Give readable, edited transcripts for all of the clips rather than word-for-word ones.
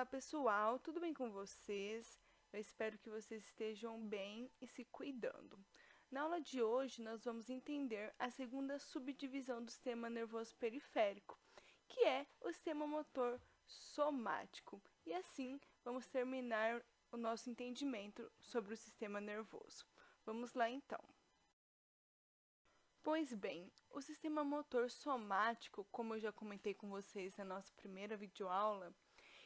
Olá pessoal, tudo bem com vocês? Eu espero que vocês estejam bem e se cuidando. Na aula de hoje, nós vamos entender a segunda subdivisão do sistema nervoso periférico, que é o sistema motor somático. E assim, vamos terminar o nosso entendimento sobre o sistema nervoso. Vamos lá então. Pois bem, o sistema motor somático, como eu já comentei com vocês na nossa primeira videoaula,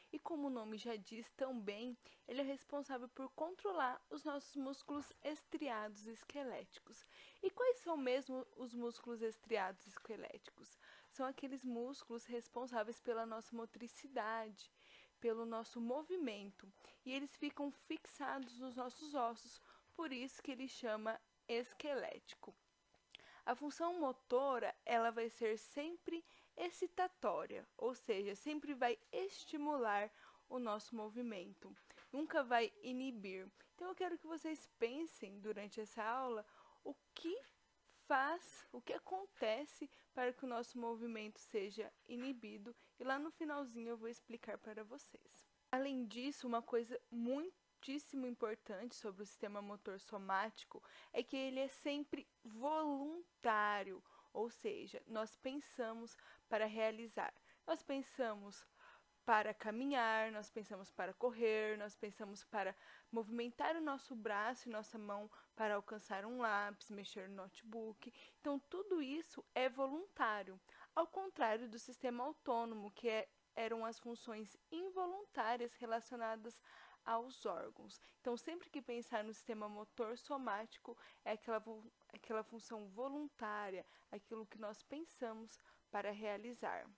e como o nome já diz também, ele é responsável por controlar os nossos músculos estriados esqueléticos. E quais são mesmo os músculos estriados esqueléticos? São aqueles músculos responsáveis pela nossa motricidade, pelo nosso movimento, e eles ficam fixados nos nossos ossos, por isso que ele chama esquelético. A função motora, ela vai ser sempre excitatória, ou seja, sempre vai estimular o nosso movimento, nunca vai inibir. Então eu quero que vocês pensem durante essa aula o que o que acontece para que o nosso movimento seja inibido e lá no finalzinho eu vou explicar para vocês. Além disso, uma coisa muitíssimo importante sobre o sistema motor somático é que ele é sempre voluntário, ou seja, nós pensamos para realizar, nós pensamos para caminhar, nós pensamos para correr, nós pensamos para movimentar o nosso braço e nossa mão para alcançar um lápis, mexer no notebook. Então, tudo isso é voluntário, ao contrário do sistema autônomo, que eram as funções involuntárias relacionadas aos órgãos. Então, sempre que pensar no sistema motor somático, é aquela função voluntária, aquilo que nós pensamos para realizar.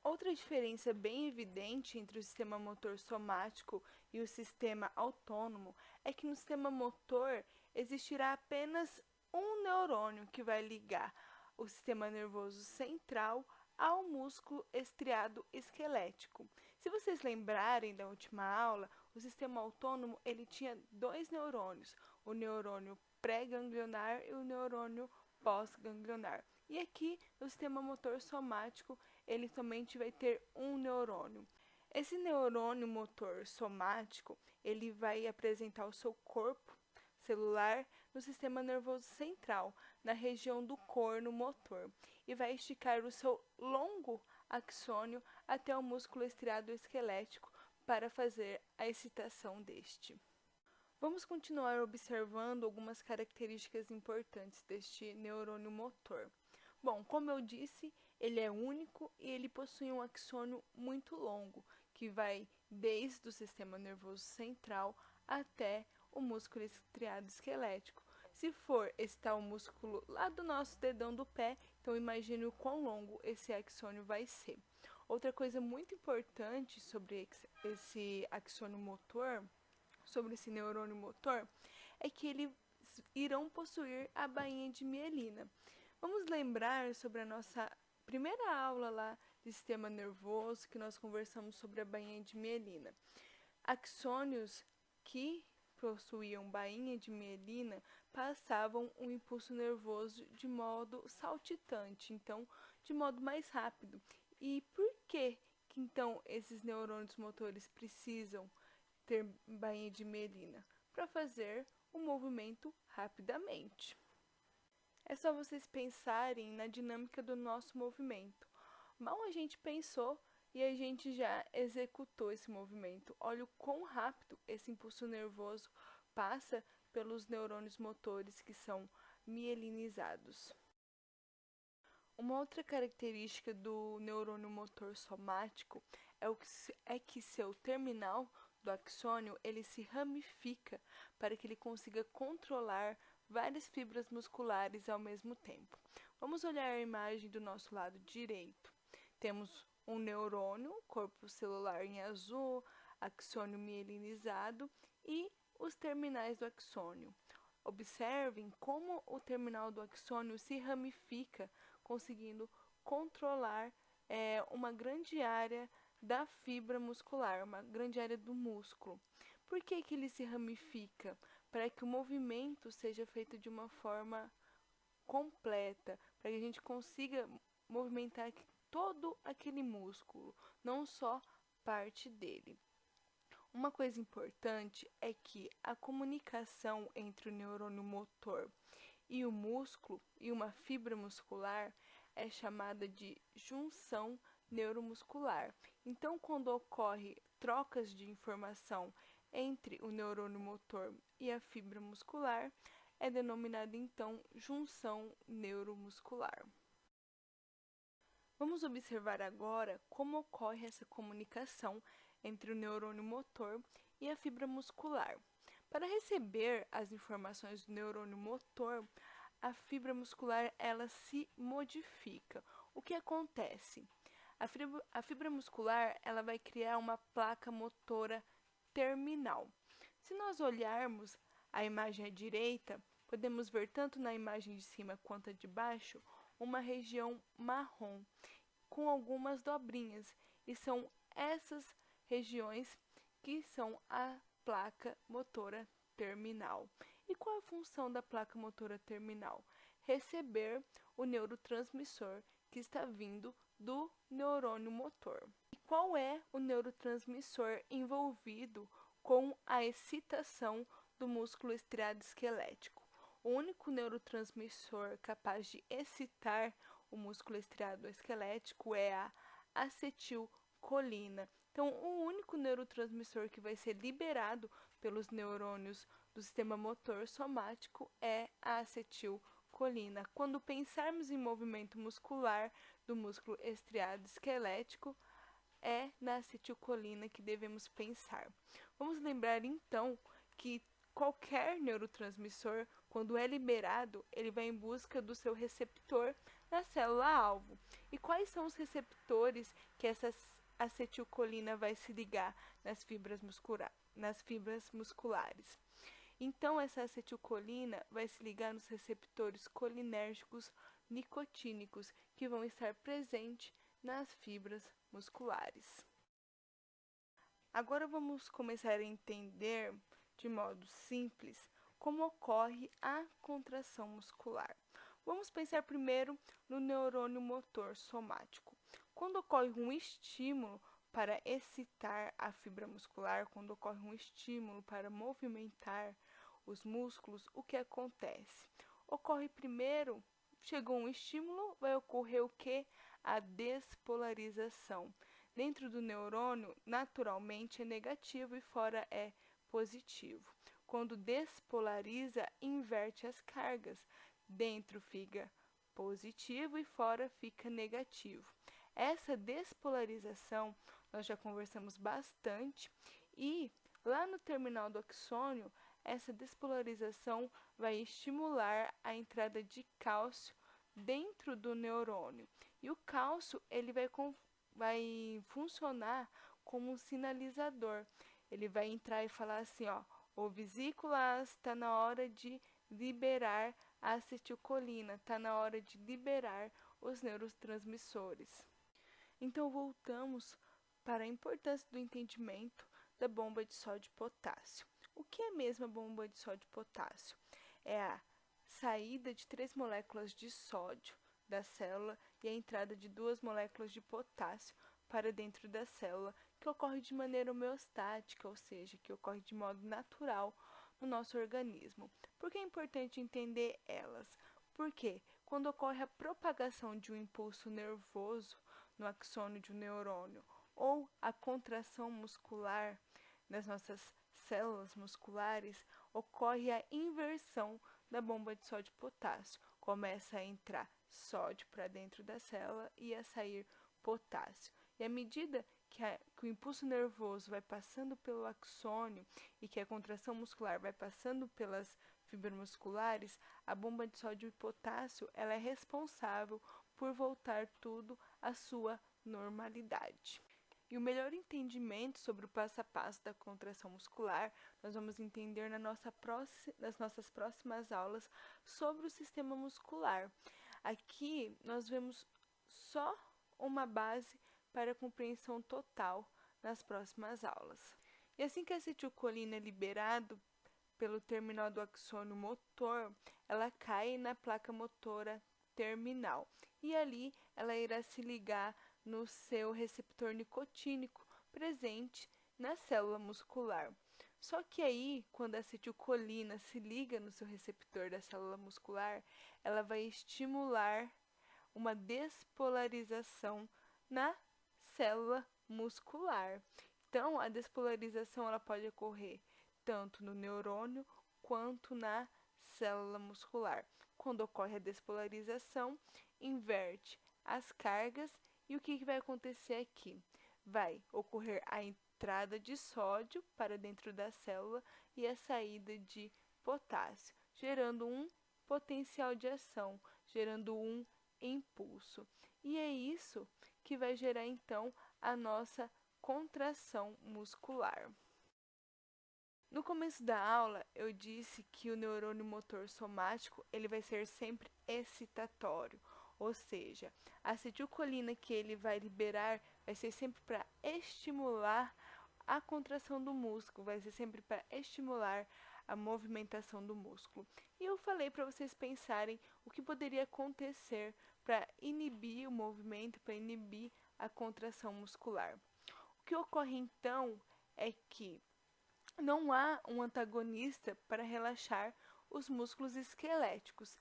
Outra diferença bem evidente entre o sistema motor somático e o sistema autônomo é que no sistema motor existirá apenas um neurônio que vai ligar o sistema nervoso central ao músculo estriado esquelético. Se vocês lembrarem da última aula, o sistema autônomo ele tinha dois neurônios, o neurônio pré-ganglionar e o neurônio pós-ganglionar. E aqui, no sistema motor somático, ele somente vai ter um neurônio. Esse neurônio motor somático, ele vai apresentar o seu corpo celular no sistema nervoso central, na região do corno motor, e vai esticar o seu longo axônio até o músculo estriado esquelético para fazer a excitação deste. Vamos continuar observando algumas características importantes deste neurônio motor. Bom, como eu disse, ele é único e ele possui um axônio muito longo, que vai desde o sistema nervoso central até o músculo estriado esquelético. Se for excitar o músculo lá do nosso dedão do pé, então imagine o quão longo esse axônio vai ser. Outra coisa muito importante sobre esse axônio motor, sobre esse neurônio motor, é que eles irão possuir a bainha de mielina. Vamos lembrar sobre a nossa primeira aula lá de sistema nervoso, que nós conversamos sobre a bainha de mielina. Axônios que possuíam bainha de mielina passavam um impulso nervoso de modo saltitante, então de modo mais rápido. E por que então esses neurônios motores precisam ter bainha de mielina? Para fazer o movimento rapidamente. É só vocês pensarem na dinâmica do nosso movimento. Mal a gente pensou e a gente já executou esse movimento. Olha o quão rápido esse impulso nervoso passa pelos neurônios motores que são mielinizados. Uma outra característica do neurônio motor somático é que seu terminal do axônio ele se ramifica para que ele consiga controlar várias fibras musculares ao mesmo tempo. Vamos olhar a imagem do nosso lado direito. Temos um neurônio, corpo celular em azul, axônio mielinizado e os terminais do axônio. Observem como o terminal do axônio se ramifica, conseguindo controlar uma grande área da fibra muscular, uma grande área do músculo. Por que ele se ramifica? Para que o movimento seja feito de uma forma completa, para que a gente consiga movimentar todo aquele músculo, não só parte dele. Uma coisa importante é que a comunicação entre o neurônio motor e o músculo e uma fibra muscular é chamada de junção neuromuscular. Então, quando ocorre trocas de informação entre o neurônio motor e a fibra muscular, é denominada então junção neuromuscular. Vamos observar agora como ocorre essa comunicação entre o neurônio motor e a fibra muscular. Para receber as informações do neurônio motor, a fibra muscular ela se modifica. O que acontece? A fibra muscular ela vai criar uma placa motora terminal. Se nós olharmos a imagem à direita, podemos ver tanto na imagem de cima quanto a de baixo uma região marrom com algumas dobrinhas, e são essas regiões que são a placa motora terminal. E qual a função da placa motora terminal? Receber o neurotransmissor que está vindo do neurônio motor. E qual é o neurotransmissor envolvido com a excitação do músculo estriado esquelético? O único neurotransmissor capaz de excitar o músculo estriado esquelético é a acetilcolina. Então, o único neurotransmissor que vai ser liberado pelos neurônios do sistema motor somático é a acetilcolina. Quando pensarmos em movimento muscular do músculo estriado esquelético, é na acetilcolina que devemos pensar. Vamos lembrar então que qualquer neurotransmissor, quando é liberado, ele vai em busca do seu receptor na célula-alvo. E quais são os receptores que essa acetilcolina vai se ligar nas fibras musculares? Então, essa acetilcolina vai se ligar nos receptores colinérgicos nicotínicos, que vão estar presentes nas fibras musculares. Agora vamos começar a entender, de modo simples, como ocorre a contração muscular. Vamos pensar primeiro no neurônio motor somático. Quando ocorre um estímulo para excitar a fibra muscular, quando ocorre um estímulo para movimentar os músculos, o que acontece? Ocorre primeiro, chegou um estímulo, vai ocorrer o que? A despolarização. Dentro do neurônio, naturalmente é negativo e fora é positivo. Quando despolariza, inverte as cargas. Dentro fica positivo e fora fica negativo. Essa despolarização nós já conversamos bastante e lá no terminal do axônio, essa despolarização vai estimular a entrada de cálcio dentro do neurônio. E o cálcio ele vai funcionar como um sinalizador. Ele vai entrar e falar assim, ó, ô vesículas, está na hora de liberar a acetilcolina, está na hora de liberar os neurotransmissores. Então, voltamos para a importância do entendimento da bomba de sódio e potássio. O que é mesmo a bomba de sódio e potássio? É a saída de 3 moléculas de sódio da célula e a entrada de 2 moléculas de potássio para dentro da célula, que ocorre de maneira homeostática, ou seja, que ocorre de modo natural no nosso organismo. Por que é importante entender elas? Porque quando ocorre a propagação de um impulso nervoso no axônio de um neurônio ou a contração muscular das nossas células musculares, ocorre a inversão da bomba de sódio e potássio. Começa a entrar sódio para dentro da célula e a sair potássio. E à medida que o impulso nervoso vai passando pelo axônio e que a contração muscular vai passando pelas fibras musculares, a bomba de sódio e potássio ela é responsável por voltar tudo à sua normalidade. E o melhor entendimento sobre o passo a passo da contração muscular, nós vamos entender nas nossas próximas aulas sobre o sistema muscular. Aqui nós vemos só uma base para a compreensão total nas próximas aulas. E assim que a acetilcolina é liberado pelo terminal do axônio motor, ela cai na placa motora terminal. E ali ela irá se ligar no seu receptor nicotínico presente na célula muscular. Só que aí, quando a acetilcolina se liga no seu receptor da célula muscular, ela vai estimular uma despolarização na célula muscular. Então, a despolarização ela pode ocorrer tanto no neurônio quanto na célula muscular. Quando ocorre a despolarização, inverte as cargas e o que vai acontecer aqui? Vai ocorrer a entrada de sódio para dentro da célula e a saída de potássio, gerando um potencial de ação, gerando um impulso. E é isso que vai gerar então a nossa contração muscular. No começo da aula, eu disse que o neurônio motor somático ele vai ser sempre excitatório, ou seja, a acetilcolina que ele vai liberar vai ser sempre para estimular a contração do músculo, vai ser sempre para estimular a movimentação do músculo. E eu falei para vocês pensarem o que poderia acontecer para inibir o movimento, para inibir a contração muscular. O que ocorre então é que não há um antagonista para relaxar os músculos esqueléticos.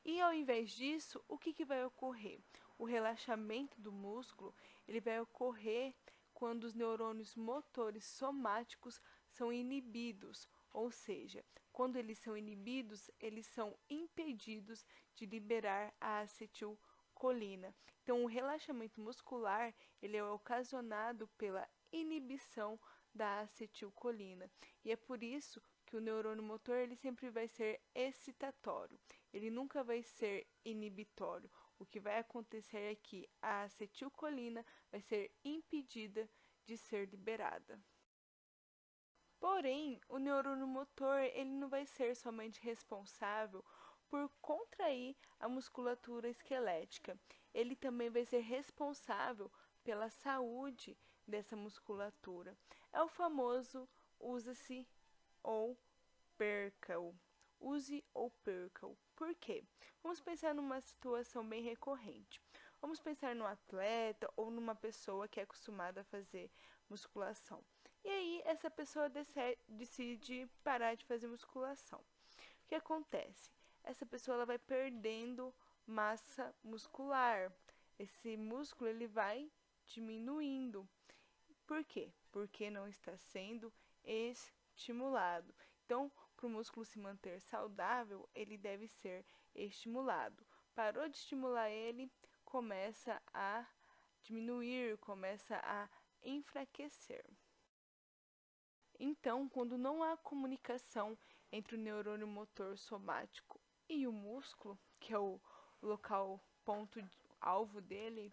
E ao invés disso, o que vai ocorrer? O relaxamento do músculo ele vai ocorrer quando os neurônios motores somáticos são inibidos, ou seja, quando eles são inibidos, eles são impedidos de liberar a acetilcolina. Então, o relaxamento muscular ele é ocasionado pela inibição da acetilcolina. E é por isso que o neurônio motor ele sempre vai ser excitatório. Ele nunca vai ser inibitório. O que vai acontecer é que a acetilcolina vai ser impedida de ser liberada. Porém, o neurônio motor ele não vai ser somente responsável por contrair a musculatura esquelética. Ele também vai ser responsável pela saúde dessa musculatura. É o famoso usa-se ou perca-o. Use ou perca-o. Por quê? Vamos pensar numa situação bem recorrente. Vamos pensar num atleta ou numa pessoa que é acostumada a fazer musculação. E aí, essa pessoa decide parar de fazer musculação. O que acontece? Essa pessoa ela vai perdendo massa muscular. Esse músculo ele vai diminuindo. Por quê? Porque não está sendo estimulado. Então, para o músculo se manter saudável, ele deve ser estimulado. Parou de estimular ele, começa a diminuir, começa a enfraquecer. Então, quando não há comunicação entre o neurônio motor somático e o músculo, que é o local ponto-alvo dele,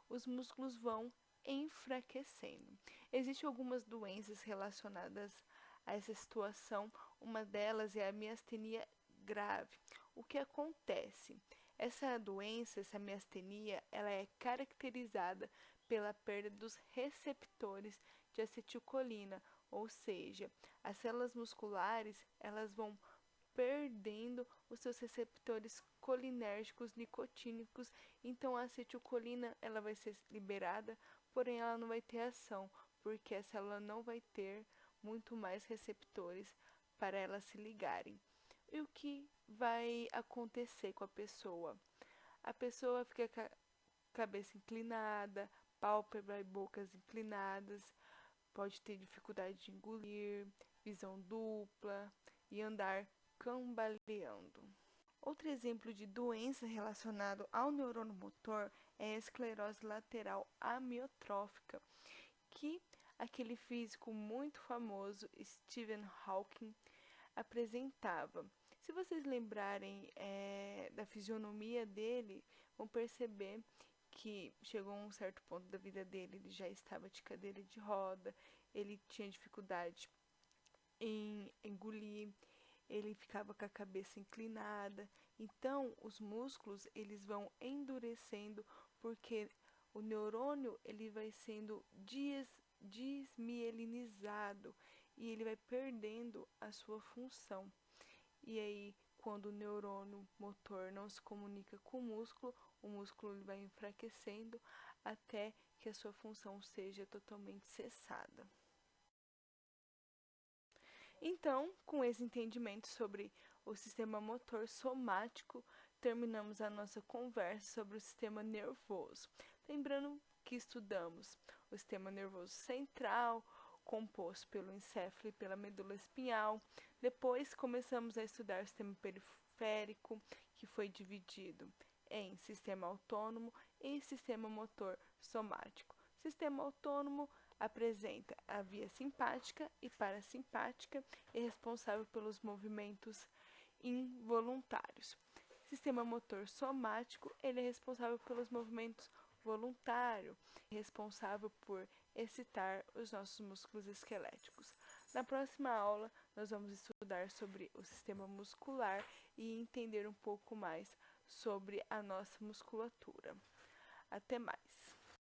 os músculos vão enfraquecendo. Existem algumas doenças relacionadas a essa situação, uma delas é a miastenia grave. O que acontece? Essa doença, essa miastenia, ela é caracterizada pela perda dos receptores de acetilcolina, ou seja, as células musculares, elas vão perdendo os seus receptores colinérgicos nicotínicos, então a acetilcolina ela vai ser liberada, porém ela não vai ter ação, porque a célula não vai ter muito mais receptores para elas se ligarem. E o que vai acontecer com a pessoa? A pessoa fica com a cabeça inclinada, pálpebra e bocas inclinadas, pode ter dificuldade de engolir, visão dupla e andar cambaleando. Outro exemplo de doença relacionada ao neurônio motor é a esclerose lateral amiotrófica, que aquele físico muito famoso Stephen Hawking apresentava. Se vocês lembrarem da fisionomia dele, vão perceber que chegou a um certo ponto da vida dele, ele já estava de cadeira de roda, ele tinha dificuldade em engolir, ele ficava com a cabeça inclinada. Então, os músculos eles vão endurecendo porque o neurônio ele vai sendo desmielinizado e ele vai perdendo a sua função. E aí, quando o neurônio motor não se comunica com o músculo vai enfraquecendo até que a sua função seja totalmente cessada. Então, com esse entendimento sobre o sistema motor somático, terminamos a nossa conversa sobre o sistema nervoso. Lembrando que estudamos o sistema nervoso central, composto pelo encéfalo e pela medula espinhal. Depois começamos a estudar o sistema periférico, que foi dividido em sistema autônomo e sistema motor somático. Sistema autônomo apresenta a via simpática e parasimpática e responsável pelos movimentos involuntários. Sistema motor somático, ele é responsável pelos movimentos voluntários, responsável por excitar os nossos músculos esqueléticos. Na próxima aula, nós vamos estudar sobre o sistema muscular e entender um pouco mais sobre a nossa musculatura. Até mais!